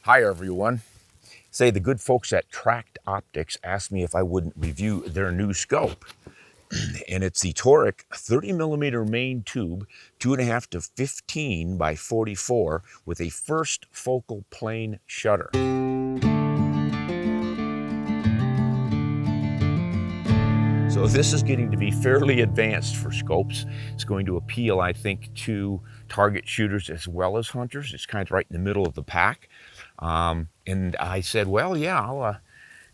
Hi everyone. Say the good folks at TRACT Optics asked me if I wouldn't review their new scope. And it's the TORIC 30mm main tube, 2.5 to 15 by 44 with a first focal plane shutter. So this is getting to be fairly advanced for scopes. It's going to appeal, I think, to target shooters as well as hunters. It's kind of right in the middle of the pack. And I said, well, yeah, I'll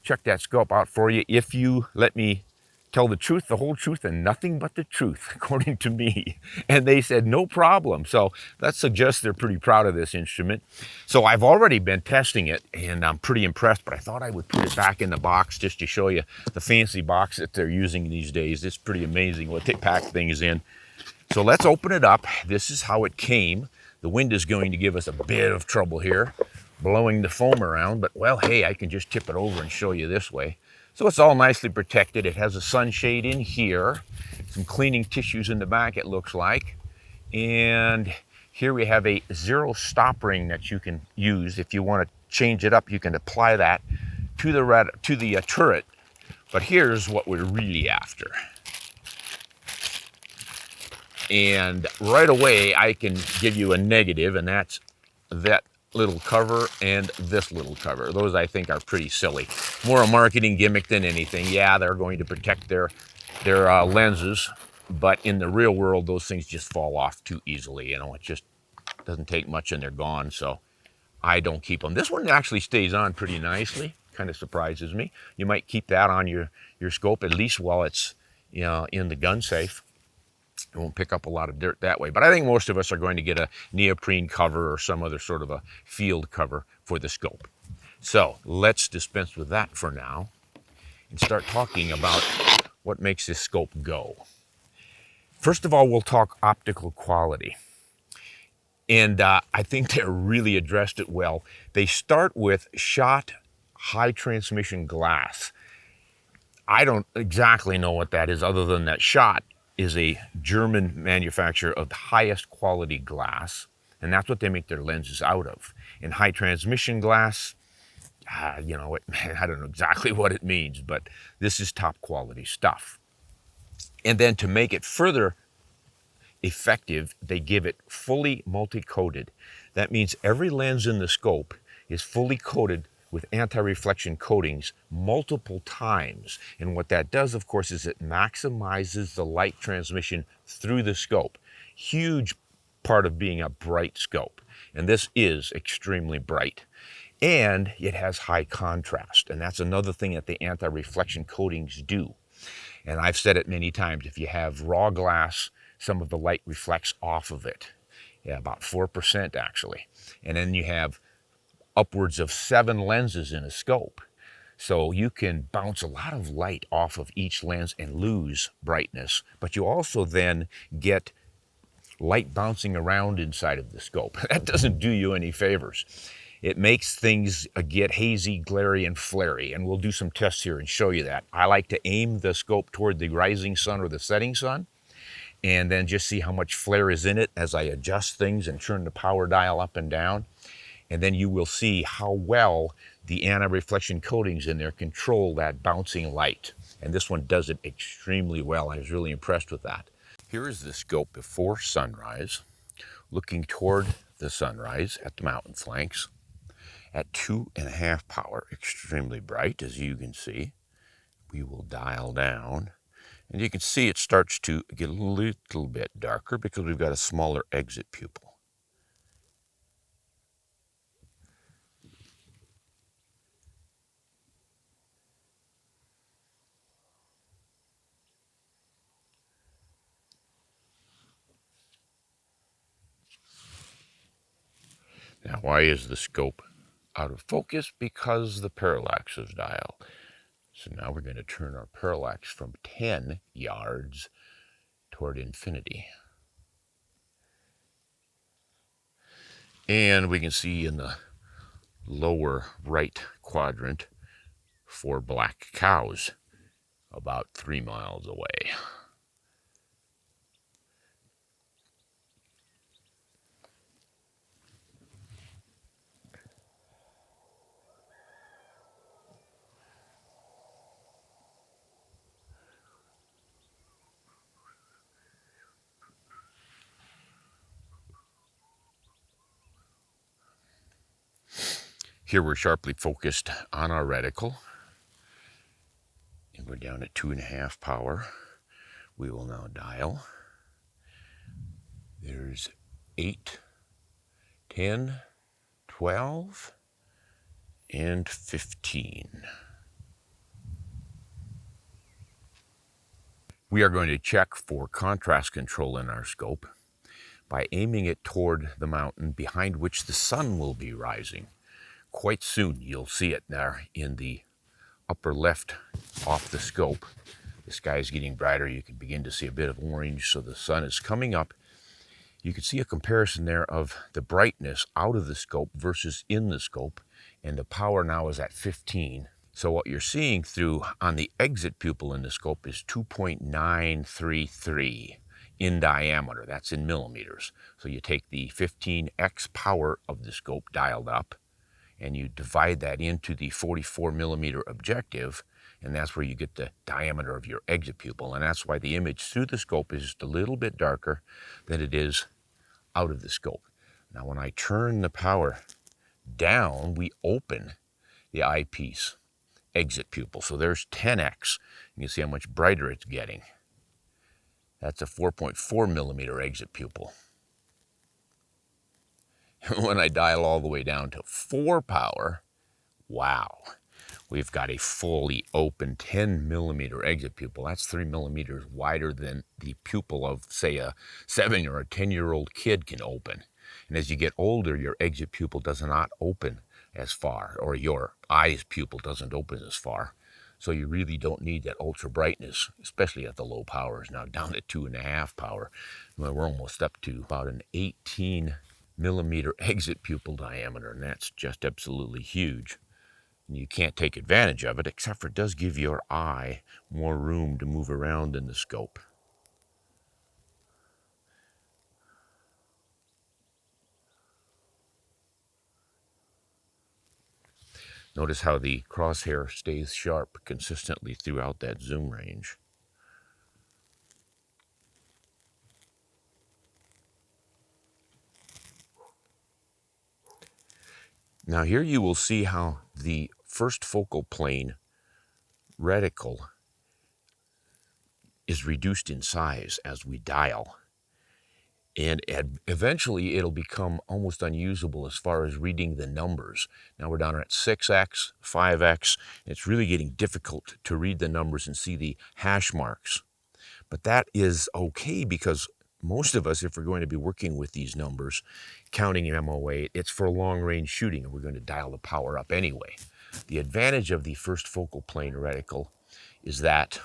check that scope out for you if you let me tell the truth, the whole truth, and nothing but the truth, according to me. And they said, no problem. So that suggests they're pretty proud of this instrument. So I've already been testing it, and I'm pretty impressed, but I thought I would put it back in the box just to show you the fancy box that they're using these days. It's pretty amazing what they pack things in. So let's open it up. This is how it came. The wind is going to give us a bit of trouble here, blowing the foam around, but well, hey, I can just tip it over and show you this way. So it's all nicely protected. It has a sunshade in here, some cleaning tissues in the back, it looks like. And here we have a zero stop ring that you can use. If you want to change it up, you can apply that to the turret. But here's what we're really after. And right away, I can give you a negative, and that's that little cover and this little cover. Those I think are pretty silly. More a marketing gimmick than anything. Yeah, they're going to protect their lenses, but in the real world, those things just fall off too easily. You know, it just doesn't take much and they're gone, so I don't keep them. This one actually stays on pretty nicely. Kind of surprises me. You might keep that on your scope, at least while it's, you know, in the gun safe. It won't pick up a lot of dirt that way. But I think most of us are going to get a neoprene cover or some other sort of a field cover for the scope. So let's dispense with that for now and start talking about what makes this scope go. First of all, we'll talk optical quality. And I think they really addressed it well. They start with shot high transmission glass. I don't exactly know what that is other than that Schott is a German manufacturer of the highest quality glass, and that's what they make their lenses out of. And high transmission glass, you know, I don't know exactly what it means, but this is top quality stuff. And then to make it further effective, they give it fully multi-coated. That means every lens in the scope is fully coated with anti-reflection coatings multiple times. And what that does, of course, is it maximizes the light transmission through the scope. Huge part of being a bright scope. And this is extremely bright. And it has high contrast. And that's another thing that the anti-reflection coatings do. And I've said it many times, if you have raw glass, some of the light reflects off of it. Yeah, about 4% actually. And then you have upwards of 7 lenses in a scope. So you can bounce a lot of light off of each lens and lose brightness, but you also then get light bouncing around inside of the scope. That doesn't do you any favors. It makes things get hazy, glary, and flary, and we'll do some tests here and show you that. I like to aim the scope toward the rising sun or the setting sun, and then just see how much flare is in it as I adjust things and turn the power dial up and down. And then you will see how well the anti-reflection coatings in there control that bouncing light. And this one does it extremely well. I was really impressed with that. Here is the scope before sunrise, looking toward the sunrise at the mountain flanks at 2.5 power, extremely bright, as you can see. We will dial down, and you can see it starts to get a little bit darker because we've got a smaller exit pupil. Now, why is the scope out of focus? Because the parallax is dialed. So now we're going to turn our parallax from 10 yards toward infinity. And we can see in the lower right quadrant 4 black cows about 3 miles away. Here we're sharply focused on our reticle, and we're down at 2.5 power. We will now dial. There's 8, 10, 12, and 15. We are going to check for contrast control in our scope by aiming it toward the mountain behind which the sun will be rising. Quite soon you'll see it there in the upper left off the scope. The sky is getting brighter. You can begin to see a bit of orange, so the sun is coming up. You can see a comparison there of the brightness out of the scope versus in the scope, and the power now is at 15. So what you're seeing through on the exit pupil in the scope is 2.933 in diameter. That's in millimeters. So you take the 15x power of the scope dialed up, and you divide that into the 44 millimeter objective, and that's where you get the diameter of your exit pupil. And that's why the image through the scope is just a little bit darker than it is out of the scope. Now when I turn the power down, we open the eyepiece exit pupil. So there's 10x. You can see how much brighter it's getting. That's a 4.4 millimeter exit pupil. When I dial all the way down to 4 power, wow, we've got a fully open 10 millimeter exit pupil. That's 3 millimeters wider than the pupil of, say, a 7 or a 10-year-old kid can open. And as you get older, your exit pupil does not open as far, or your eye's pupil doesn't open as far. So you really don't need that ultra brightness, especially at the low powers. Now down at 2.5 power, we're almost up to about an 18 millimeter exit pupil diameter, and that's just absolutely huge. And you can't take advantage of it, except for it does give your eye more room to move around in the scope. Notice how the crosshair stays sharp consistently throughout that zoom range. Now here you will see how the first focal plane reticle is reduced in size as we dial. And eventually it'll become almost unusable as far as reading the numbers. Now we're down at 6x, 5x. It's really getting difficult to read the numbers and see the hash marks. But that is okay, because most of us, if we're going to be working with these numbers, counting MOA, it's for long-range shooting, and we're going to dial the power up anyway. The advantage of the first focal plane reticle is that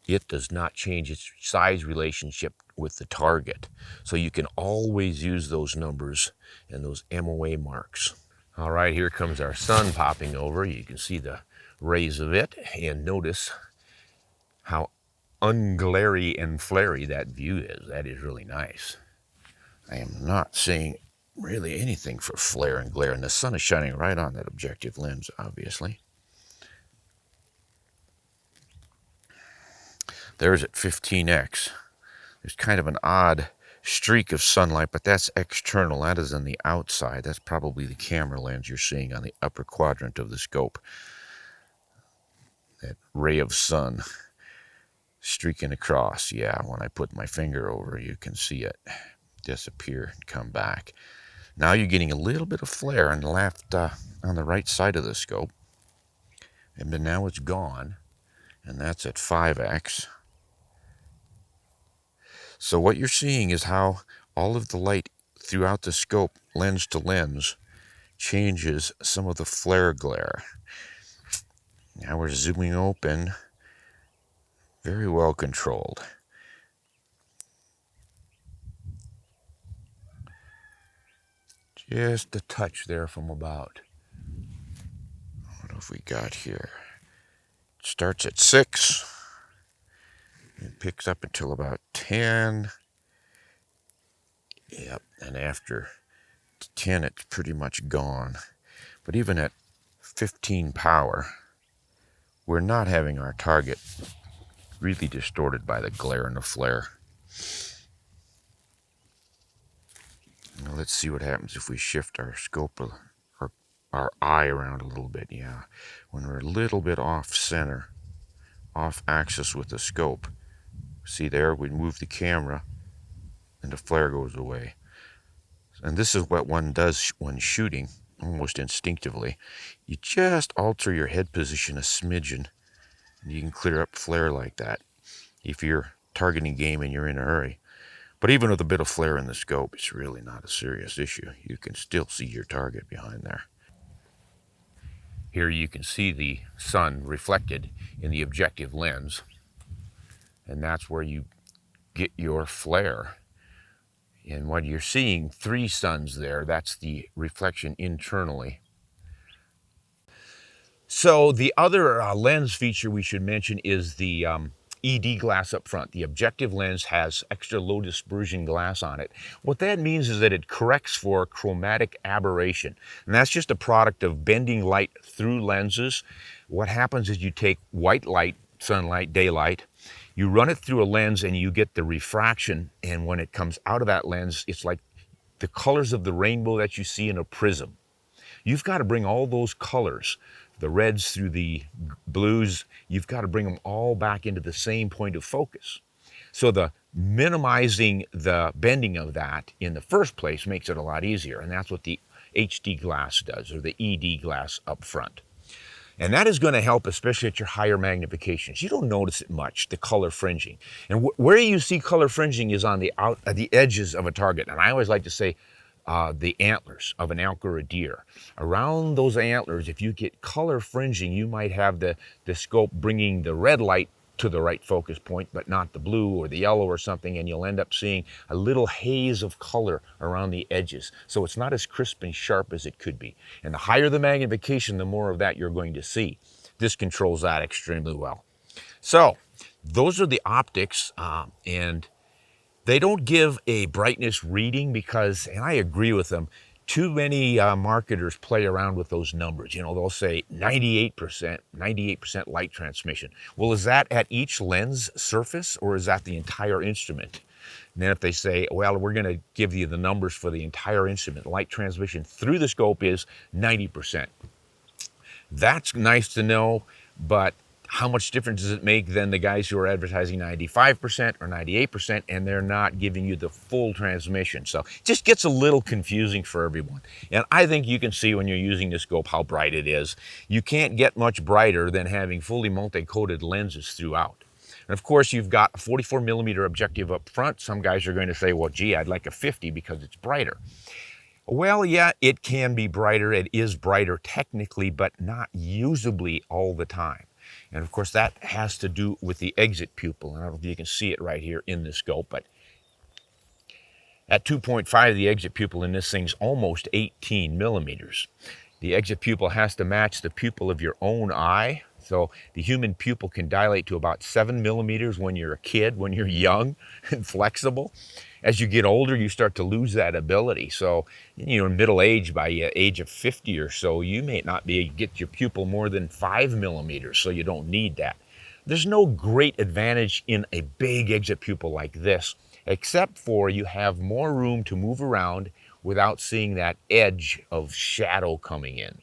it does not change its size relationship with the target. So you can always use those numbers and those MOA marks. All right, here comes our sun popping over. You can see the rays of it, and notice how unglary and flary that view is. That is really nice. I am not seeing really anything for flare and glare, and the sun is shining right on that objective lens, obviously. There's at 15x. There's kind of an odd streak of sunlight, but that's external. That is on the outside. That's probably the camera lens you're seeing on the upper quadrant of the scope. That ray of sun streaking across. Yeah, when I put my finger over, you can see it disappear and come back. Now you're getting a little bit of flare on the left, on the right side of the scope. And then now it's gone, and that's at 5x. So what you're seeing is how all of the light throughout the scope, lens to lens, changes some of the flare glare. Now we're zooming open, very well controlled. Just a touch there from about, what have we got here? It starts at 6. It picks up until about 10. Yep, and after 10 it's pretty much gone. But even at 15 power, we're not having our target really distorted by the glare and the flare. Now let's see what happens if we shift our scope, our our eye around a little bit. Yeah, when we're a little bit off center, off axis with the scope. See there, we move the camera and the flare goes away. And this is what one does when shooting, almost instinctively. You just alter your head position a smidgen, and you can clear up flare like that if you're targeting game and you're in a hurry. But even with a bit of flare in the scope, it's really not a serious issue. You can still see your target behind there. Here you can see the sun reflected in the objective lens, and that's where you get your flare. And what you're seeing, 3 suns there, that's the reflection internally. So the other lens feature we should mention is the ED glass up front. The objective lens has extra low dispersion glass on it. What that means is that it corrects for chromatic aberration. And that's just a product of bending light through lenses. What happens is you take white light, sunlight, daylight, you run it through a lens and you get the refraction, and when it comes out of that lens, it's like the colors of the rainbow that you see in a prism. You've got to bring all those colors, the reds through the blues, you've got to bring them all back into the same point of focus. So the minimizing the bending of that in the first place makes it a lot easier, and that's what the HD glass does, or the ED glass up front. And that is going to help, especially at your higher magnifications. You don't notice it much, the color fringing. And where you see color fringing is on the edges of a target. And I always like to say the antlers of an elk or a deer. Around those antlers, if you get color fringing, you might have the scope bringing the red light to the right focus point, but not the blue or the yellow or something, and you'll end up seeing a little haze of color around the edges. So it's not as crisp and sharp as it could be. And the higher the magnification, the more of that you're going to see. This controls that extremely well. So those are the optics, and they don't give a brightness reading because, and I agree with them, too many marketers play around with those numbers. You know, they'll say 98% light transmission. Well, is that at each lens surface, or is that the entire instrument? And then if they say, well, we're going to give you the numbers for the entire instrument, light transmission through the scope is 90%. That's nice to know, but how much difference does it make than the guys who are advertising 95% or 98% and they're not giving you the full transmission? So it just gets a little confusing for everyone. And I think you can see when you're using the scope how bright it is. You can't get much brighter than having fully multi-coated lenses throughout. And of course, you've got a 44mm objective up front. Some guys are going to say, well, gee, I'd like a 50 because it's brighter. Well, yeah, it can be brighter. It is brighter technically, but not usably all the time. And of course, that has to do with the exit pupil. And I don't know if you can see it right here in the scope, but at 2.5, the exit pupil in this thing's almost 18 millimeters. The exit pupil has to match the pupil of your own eye. So the human pupil can dilate to about 7 millimeters when you're a kid, when you're young and flexible. As you get older, you start to lose that ability. So, you know, in middle age, by age of 50 or so, you may not be able to get your pupil more than 5 millimeters, so you don't need that. There's no great advantage in a big exit pupil like this, except for you have more room to move around without seeing that edge of shadow coming in.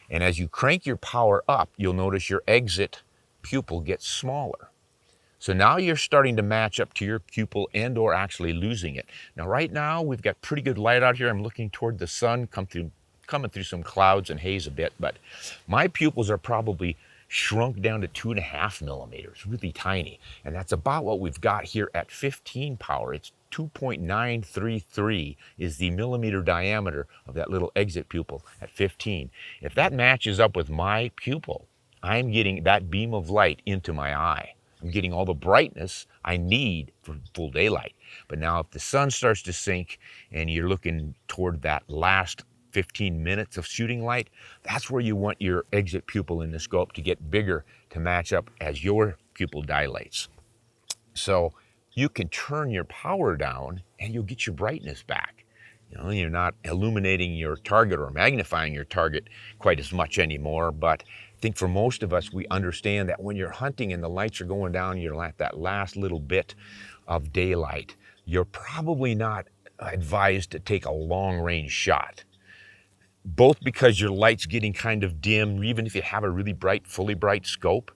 And as you crank your power up, you'll notice your exit pupil gets smaller. So now you're starting to match up to your pupil and or actually losing it. Now right now we've got pretty good light out here. I'm looking toward the sun coming through some clouds and haze a bit, but my pupils are probably shrunk down to 2.5 millimeters, really tiny. And that's about what we've got here at 15 power. It's 2.933 is the millimeter diameter of that little exit pupil at 15. If that matches up with my pupil, I'm getting that beam of light into my eye. I'm getting all the brightness I need for full daylight. But now if the sun starts to sink and you're looking toward that last 15 minutes of shooting light, that's where you want your exit pupil in the scope to get bigger to match up as your pupil dilates. So you can turn your power down and you'll get your brightness back. You know, you're not illuminating your target or magnifying your target quite as much anymore, but I think for most of us, we understand that when you're hunting and the lights are going down, you're at that last little bit of daylight, you're probably not advised to take a long-range shot. both because your light's getting kind of dim, even if you have a really bright, fully bright scope,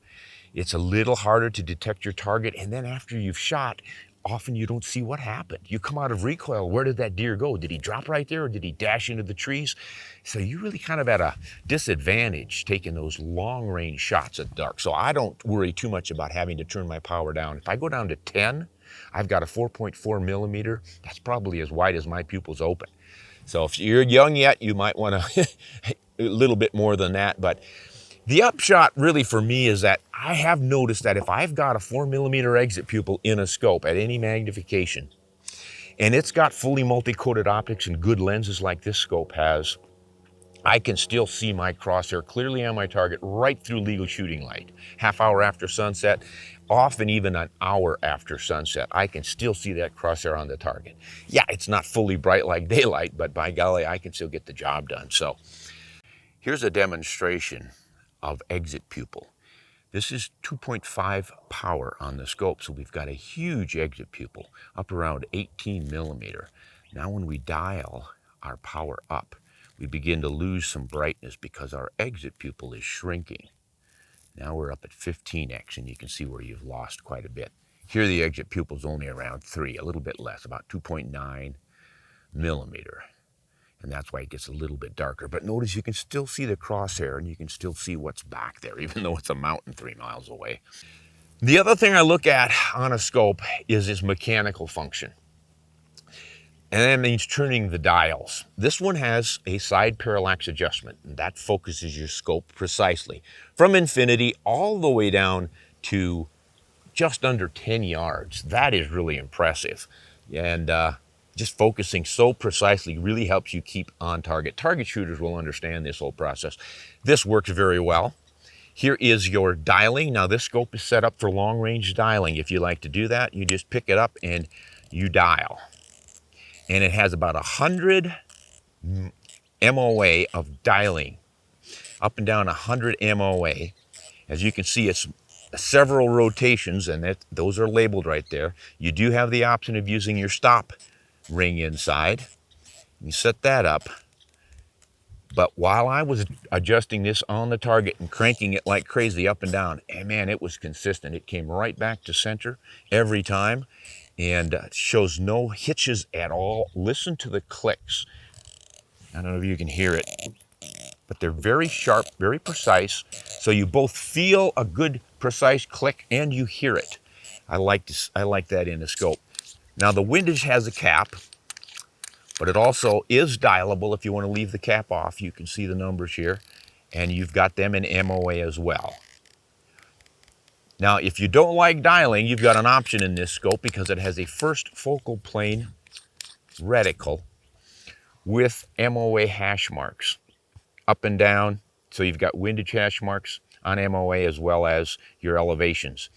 it's a little harder to detect your target. And then after you've shot, often you don't see what happened. You come out of recoil, where did that deer go? Did he drop right there or did he dash into the trees? So you're really kind of at a disadvantage taking those long range shots at dark. So I don't worry too much about having to turn my power down. If I go down to 10, I've got a 4.4 millimeter. That's probably as wide as my pupils open. So if you're young yet, you might want to a little bit more than that. But the upshot really for me is that I have noticed that if I've got a 4 millimeter exit pupil in a scope at any magnification, and it's got fully multi-coated optics and good lenses like this scope has, I can still see my crosshair clearly on my target right through legal shooting light. Half hour after sunset, often even an hour after sunset, I can still see that crosshair on the target. Yeah, it's not fully bright like daylight, but by golly, I can still get the job done. So here's a demonstration of exit pupil. This is 2.5 power on the scope, so we've got a huge exit pupil, up around 18 millimeter. Now when we dial our power up, we begin to lose some brightness because our exit pupil is shrinking. Now we're up at 15x, and you can see where you've lost quite a bit. Here the exit pupil is only around 3, a little bit less, about 2.9 millimeter. And that's why it gets a little bit darker. But notice you can still see the crosshair, and you can still see what's back there, even though it's a mountain 3 miles away. The other thing I look at on a scope is its mechanical function. And that means turning the dials. This one has a side parallax adjustment, and that focuses your scope precisely from infinity all the way down to just under 10 yards. That is really impressive. And just focusing so precisely really helps you keep on target. Target shooters will understand this whole process. This works very well. Here is your dialing. Now this scope is set up for long range dialing. If you like to do that, you just pick it up and you dial. And it has about 100 MOA of dialing, up and down 100 MOA. As you can see, it's several rotations, and those are labeled right there. You do have the option of using your stop ring inside. You set that up. But while I was adjusting this on the target and cranking it like crazy up and down, and man, it was consistent. It came right back to center every time, and shows no hitches at all. Listen to the clicks. I don't know if you can hear it, but they're very sharp, very precise. So you both feel a good, precise click and you hear it. I like that in the scope. Now the windage has a cap, but it also is dialable. If you want to leave the cap off, you can see the numbers here, and you've got them in MOA as well. Now, if you don't like dialing, you've got an option in this scope because it has a first focal plane reticle with MOA hash marks up and down. So you've got windage hash marks on MOA as well as your elevations.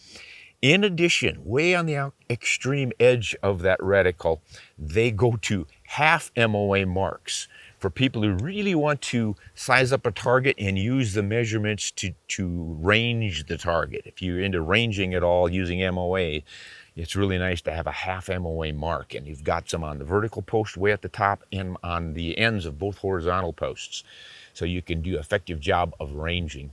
In addition, way on the extreme edge of that reticle, they go to half MOA marks for people who really want to size up a target and use the measurements to range the target. If you're into ranging at all using MOA, it's really nice to have a half MOA mark, and you've got some on the vertical post way at the top and on the ends of both horizontal posts. So you can do an effective job of ranging.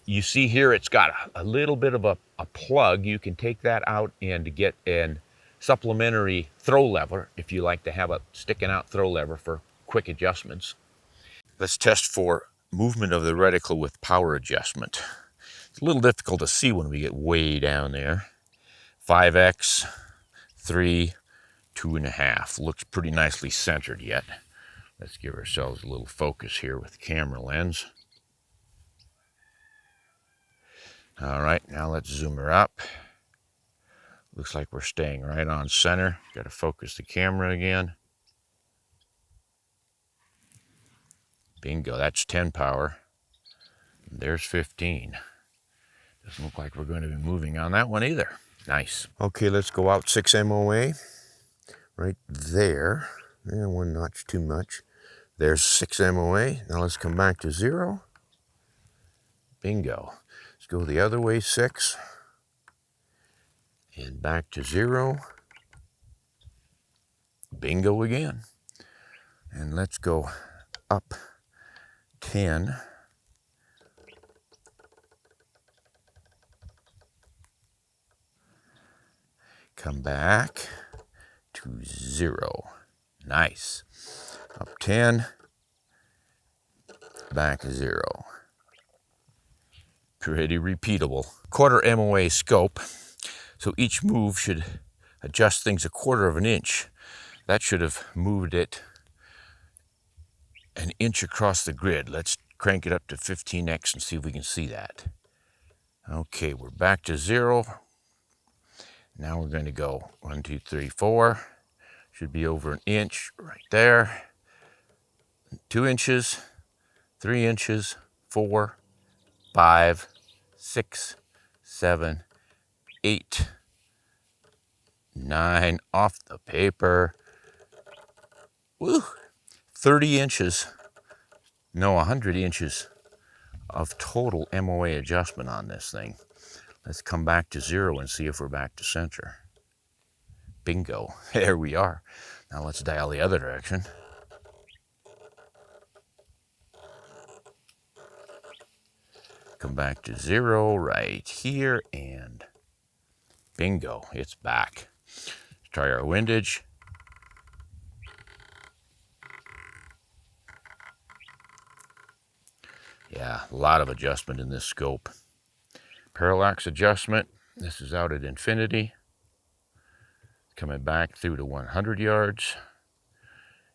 You see here it's got a little bit of a plug. You can take that out and get a supplementary throw lever if you like to have a sticking out throw lever for quick adjustments. Let's test for movement of the reticle with power adjustment. It's a little difficult to see when we get way down there. 5x, 3, 2.5. Looks pretty nicely centered yet. Let's give ourselves a little focus here with the camera lens. All right, now let's zoom her up. Looks like we're staying right on center. Got to focus the camera again. Bingo, that's 10 power. There's 15. Doesn't look like we're going to be moving on that one either. Nice. Okay, let's go out 6 MOA. Right there. Yeah, one notch too much. There's 6 MOA. Now let's come back to 0. Bingo. Let's go the other way, 6. And back to 0. Bingo again. And let's go up 10. Come back to 0. Nice. Up 10. Back 0. Pretty repeatable. Quarter MOA scope. So each move should adjust things a quarter of an inch. That should have moved it an inch across the grid. Let's crank it up to 15x and see if we can see that. Okay, we're back to 0. Now we're going to go 1, 2, 3, 4. Should be over an inch right there. 2 inches, 3 inches, 4, 5, 6, 7, 8, 9, off the paper. Woo! 30 inches, no, 100 inches of total MOA adjustment on this thing. Let's come back to 0 and see if we're back to center. Bingo, there we are. Now let's dial the other direction. Come back to 0 right here, and bingo, it's back. Let's try our windage. Yeah, a lot of adjustment in this scope. Parallax adjustment, this is out at infinity. Coming back through to 100 yards.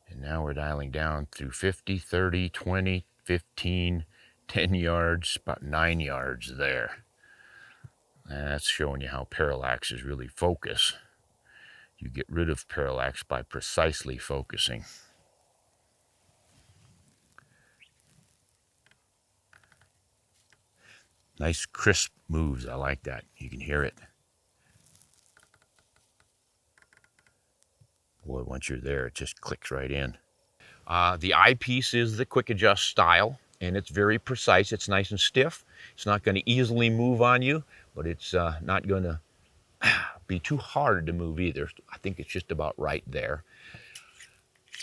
And now we're dialing down through 50, 30, 20, 15, 10 yards, about 9 yards there. And that's showing you how parallax is really focus. You get rid of parallax by precisely focusing. Nice crisp moves, I like that. You can hear it. Boy, once you're there, it just clicks right in. The eyepiece is the quick adjust style, and it's very precise. It's nice and stiff. It's not going to easily move on you, but it's not going to be too hard to move either. I think it's just about right there.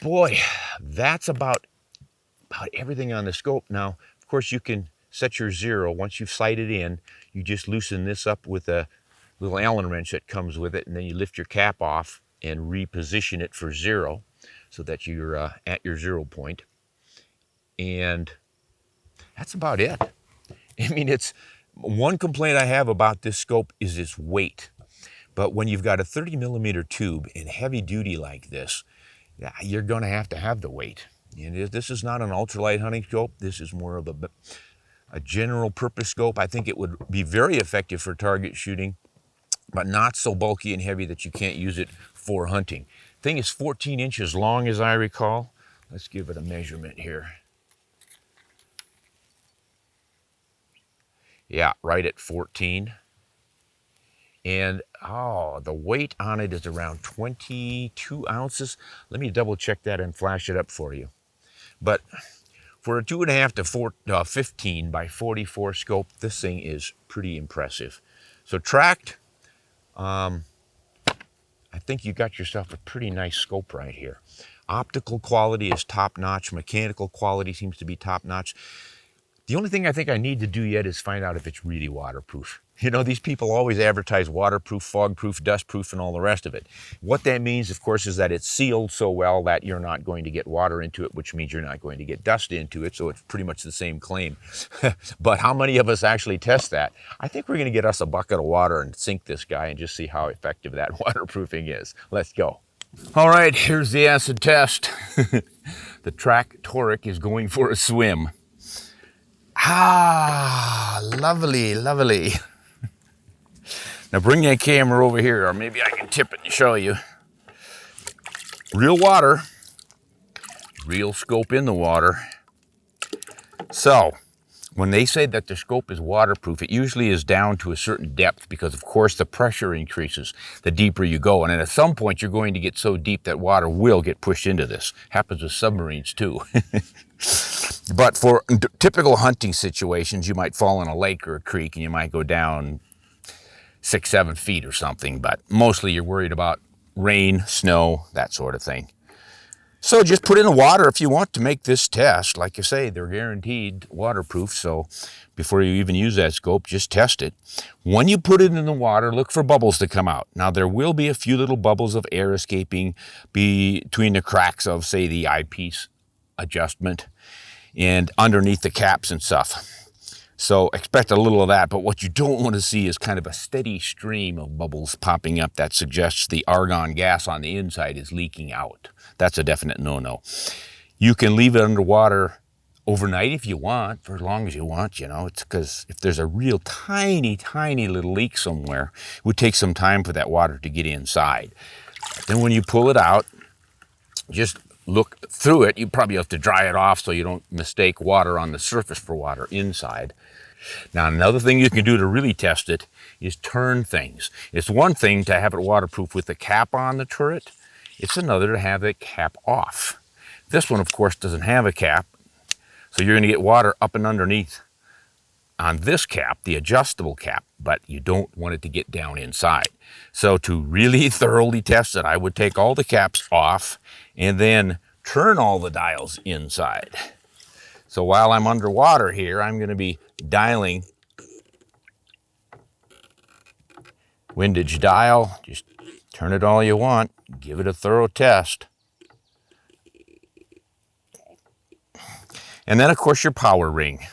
Boy, that's about everything on the scope. Now, of course, you can set your 0. Once you've sighted in, you just loosen this up with a little Allen wrench that comes with it, and then you lift your cap off and reposition it for 0 so that you're at your 0 point. And that's about it. I mean, it's one complaint I have about this scope is its weight. But when you've got a 30mm tube and heavy duty like this, you're going to have the weight. And this is not an ultralight hunting scope. This is more of a general purpose scope. I think it would be very effective for target shooting, but not so bulky and heavy that you can't use it for hunting. Thing is 14 inches long, as I recall. Let's give it a measurement here. Yeah, right at 14. And the weight on it is around 22 ounces. Let me double check that and flash it up for you. But for a 2.5 to 15 by 44 scope, this thing is pretty impressive. So TRACT, I think you got yourself a pretty nice scope right here. Optical quality is top-notch. Mechanical quality seems to be top-notch. The only thing I think I need to do yet is find out if it's really waterproof. You know, these people always advertise waterproof, fog-proof, dust-proof, and all the rest of it. What that means, of course, is that it's sealed so well that you're not going to get water into it, which means you're not going to get dust into it, so it's pretty much the same claim. But how many of us actually test that? I think we're going to get us a bucket of water and sink this guy and just see how effective that waterproofing is. Let's go. All right, here's the acid test. The TRACT TORIC is going for a swim. Ah, lovely, lovely. Now bring that camera over here, or maybe I can tip it and show you. Real water, real scope in the water. So, when they say that the scope is waterproof, it usually is down to a certain depth because, of course, the pressure increases the deeper you go. And then at some point, you're going to get so deep that water will get pushed into this. Happens with submarines, too. But for typical hunting situations, you might fall in a lake or a creek and you might go down 6-7 feet or something. But mostly you're worried about rain, snow, that sort of thing. So just put in the water if you want to make this test. Like I say, they're guaranteed waterproof, so before you even use that scope, just test it. When you put it in the water, look for bubbles to come out. Now, there will be a few little bubbles of air escaping between the cracks of, say, the eyepiece adjustment and underneath the caps and stuff. So expect a little of that, but what you don't want to see is kind of a steady stream of bubbles popping up that suggests the argon gas on the inside is leaking out. That's a definite no-no. You can leave it underwater overnight if you want, for as long as you want, you know. It's because if there's a real tiny, tiny little leak somewhere, it would take some time for that water to get inside. Then when you pull it out, just look through it. You probably have to dry it off so you don't mistake water on the surface for water inside. Now, another thing you can do to really test it is turn things. It's one thing to have it waterproof with the cap on the turret. It's another to have the cap off. This one, of course, doesn't have a cap, so you're going to get water up and underneath on this cap, the adjustable cap, but you don't want it to get down inside. So to really thoroughly test it, I would take all the caps off and then turn all the dials inside. So while I'm underwater here, I'm going to be dialing windage dial. Just turn it all you want. Give it a thorough test. And then, of course, your power ring.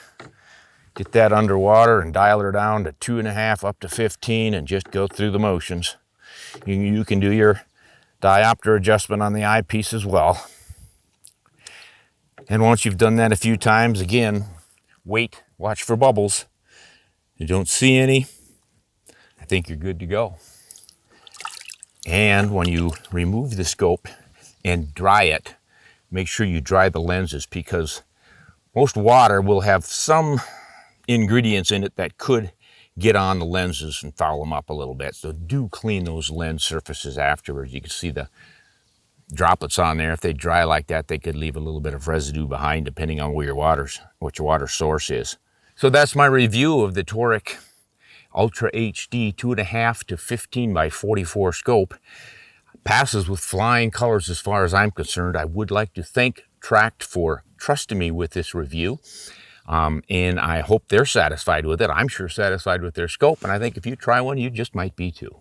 Get that underwater and dial her down to 2.5 up to 15 and just go through the motions. You can do your diopter adjustment on the eyepiece as well. And once you've done that a few times, again, wait, watch for bubbles. If you don't see any, I think you're good to go. And when you remove the scope and dry it, make sure you dry the lenses, because most water will have some ingredients in it that could get on the lenses and foul them up a little bit. So do clean those lens surfaces afterwards. You can see the droplets on there. If they dry like that, they could leave a little bit of residue behind, depending on where what your water source is. So that's my review of the TORIC Ultra HD 2.5 to 15x44 scope. Passes with flying colors as far as I'm concerned. I would like to thank TRACT for trusting me with this review. And I hope they're satisfied with it. I'm sure satisfied with their scope, and I think if you try one, you just might be too.